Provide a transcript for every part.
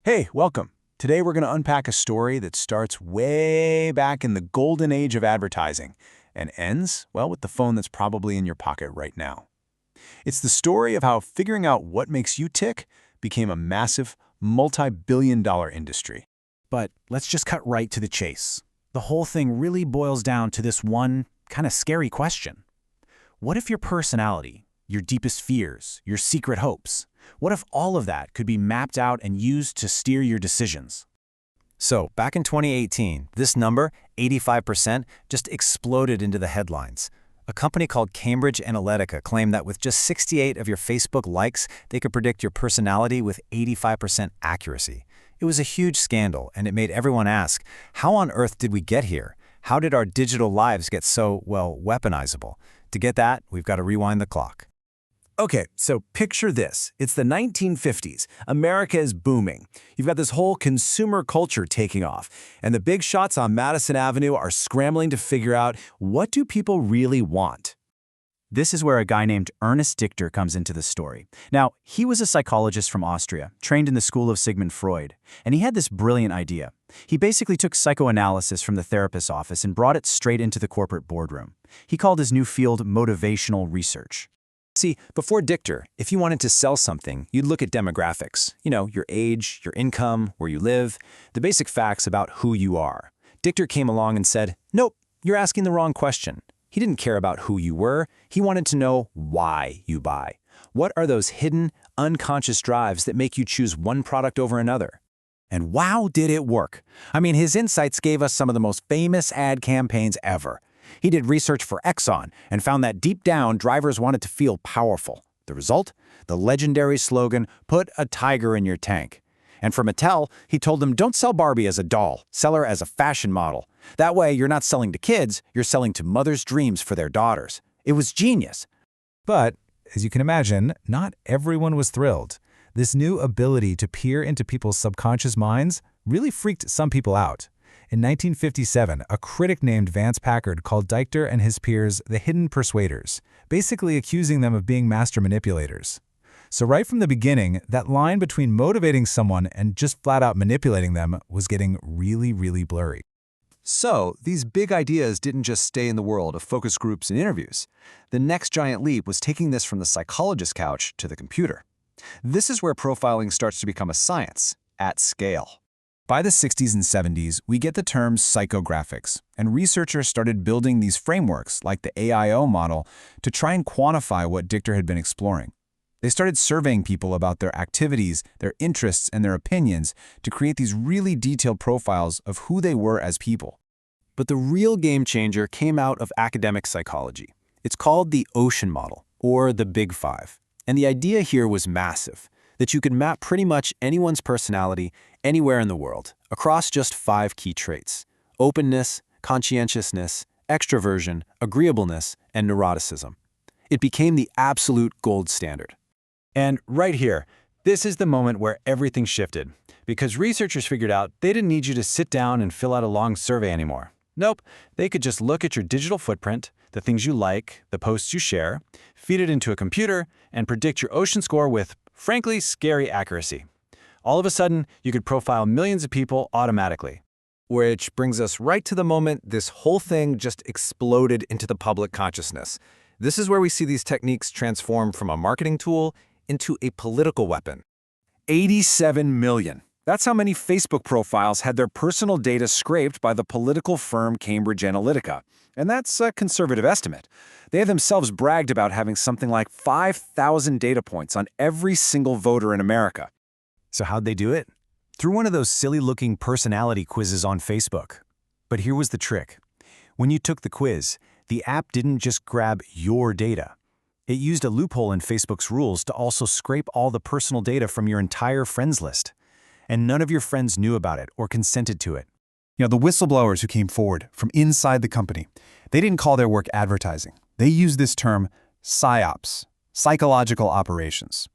Hey, welcome. Today we're going to unpack a story that starts way back in the golden age of advertising and ends, well, with the phone that's probably in your pocket right now. It's the story of how figuring out what makes you tick became a massive, multi-billion-dollar industry. But let's just cut right to the chase. The whole thing really boils down to this one kind of scary question. What if your personality, your deepest fears, your secret hopes, what if all of that could be mapped out and used to steer your decisions? So, back in 2018, this number, 85%, just exploded into the headlines. A company called Cambridge Analytica claimed that with just 68 of your Facebook likes, they could predict your personality with 85% accuracy. It was a huge scandal, and it made everyone ask, how on earth did we get here? How did our digital lives get so, well, weaponizable? To get that, we've got to rewind the clock. Okay, so picture this. It's the 1950s. America is booming. You've got this whole consumer culture taking off, and the big shots on Madison Avenue are scrambling to figure out, what do people really want? This is where a guy named Ernest Dichter comes into the story. Now, he was a psychologist from Austria, trained in the school of Sigmund Freud, and he had this brilliant idea. He basically took psychoanalysis from the therapist's office and brought it straight into the corporate boardroom. He called his new field motivational research. See, before Dichter, if you wanted to sell something, you'd look at demographics. You know, your age, your income, where you live, the basic facts about who you are. Dichter came along and said, nope, you're asking the wrong question. He didn't care about who you were. He wanted to know why you buy. What are those hidden, unconscious drives that make you choose one product over another? And wow, did it work. I mean, his insights gave us some of the most famous ad campaigns ever. He did research for Exxon and found that deep down, drivers wanted to feel powerful. The result? The legendary slogan, "Put a tiger in your tank." And for Mattel, he told them, don't sell Barbie as a doll, sell her as a fashion model. That way, you're not selling to kids, you're selling to mothers' dreams for their daughters. It was genius. But, as you can imagine, not everyone was thrilled. This new ability to peer into people's subconscious minds really freaked some people out. In 1957, a critic named Vance Packard called Dichter and his peers the hidden persuaders, basically accusing them of being master manipulators. So right from the beginning, that line between motivating someone and just flat-out manipulating them was getting really blurry. So, these big ideas didn't just stay in the world of focus groups and interviews. The next giant leap was taking this from the psychologist's couch to the computer. This is where profiling starts to become a science, at scale. By the 60s and 70s, we get the term psychographics, and researchers started building these frameworks, like the AIO model, to try and quantify what Dichter had been exploring. They started surveying people about their activities, their interests, and their opinions to create these really detailed profiles of who they were as people. But the real game changer came out of academic psychology. It's called the Ocean model, or the Big Five. And the idea here was massive, that you could map pretty much anyone's personality anywhere in the world, across just 5 key traits: openness, conscientiousness, extroversion, agreeableness, and neuroticism. It became the absolute gold standard. And right here, this is the moment where everything shifted, because researchers figured out they didn't need you to sit down and fill out a long survey anymore. Nope, they could just look at your digital footprint, the things you like, the posts you share, feed it into a computer, and predict your ocean score with, frankly, scary accuracy. All of a sudden, you could profile millions of people automatically. Which brings us right to the moment this whole thing just exploded into the public consciousness. This is where we see these techniques transform from a marketing tool into a political weapon. 87 million. That's how many Facebook profiles had their personal data scraped by the political firm Cambridge Analytica. And that's a conservative estimate. They themselves bragged about having something like 5,000 data points on every single voter in America. So how'd they do it? Through one of those silly-looking personality quizzes on Facebook. But here was the trick. When you took the quiz, the app didn't just grab your data. It used a loophole in Facebook's rules to also scrape all the personal data from your entire friends list. And none of your friends knew about it or consented to it. You know, the whistleblowers who came forward from inside the company, they didn't call their work advertising. They used this term PSYOPs, psychological operations.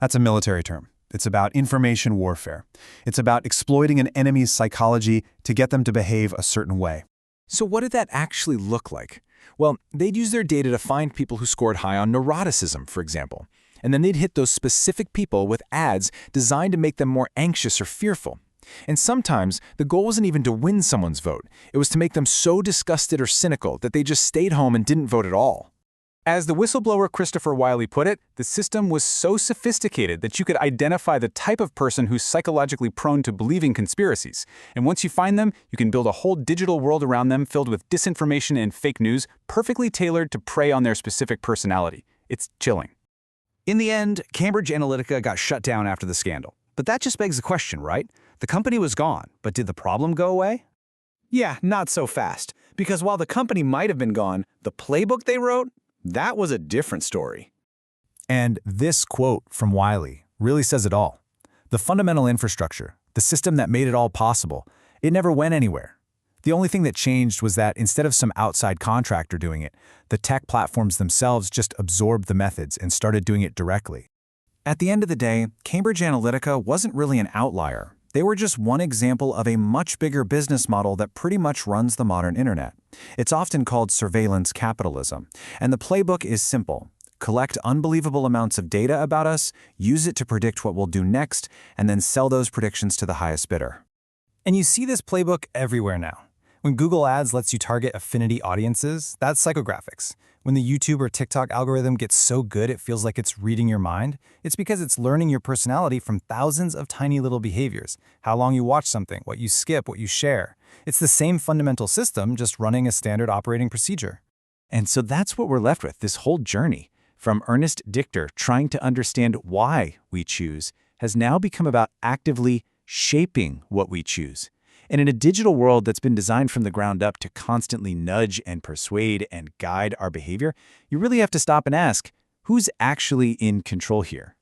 That's a military term. It's about information warfare. It's about exploiting an enemy's psychology to get them to behave a certain way. So what did that actually look like? Well, they'd use their data to find people who scored high on neuroticism, for example. And then they'd hit those specific people with ads designed to make them more anxious or fearful. And sometimes the goal wasn't even to win someone's vote. It was to make them so disgusted or cynical that they just stayed home and didn't vote at all. As the whistleblower Christopher Wiley put it, the system was so sophisticated that you could identify the type of person who's psychologically prone to believing conspiracies. And once you find them, you can build a whole digital world around them filled with disinformation and fake news, perfectly tailored to prey on their specific personality. It's chilling. In the end, Cambridge Analytica got shut down after the scandal. But that just begs the question, right? The company was gone, but did the problem go away? Yeah, not so fast. Because while the company might have been gone, the playbook they wrote, that was a different story. And this quote from Wiley really says it all. The fundamental infrastructure, the system that made it all possible, it never went anywhere. The only thing that changed was that instead of some outside contractor doing it, the tech platforms themselves just absorbed the methods and started doing it directly. At the end of the day, Cambridge Analytica wasn't really an outlier. They were just one example of a much bigger business model that pretty much runs the modern internet. It's often called surveillance capitalism, and the playbook is simple. Collect unbelievable amounts of data about us, use it to predict what we'll do next, and then sell those predictions to the highest bidder. And you see this playbook everywhere now. When Google Ads lets you target affinity audiences, that's psychographics. When the YouTube or TikTok algorithm gets so good it feels like it's reading your mind, it's because it's learning your personality from thousands of tiny little behaviors. How long you watch something, what you skip, what you share. It's the same fundamental system, just running a standard operating procedure. And so that's what we're left with, this whole journey. From Ernest Dichter trying to understand why we choose, has now become about actively shaping what we choose. And in a digital world that's been designed from the ground up to constantly nudge and persuade and guide our behavior, you really have to stop and ask, who's actually in control here?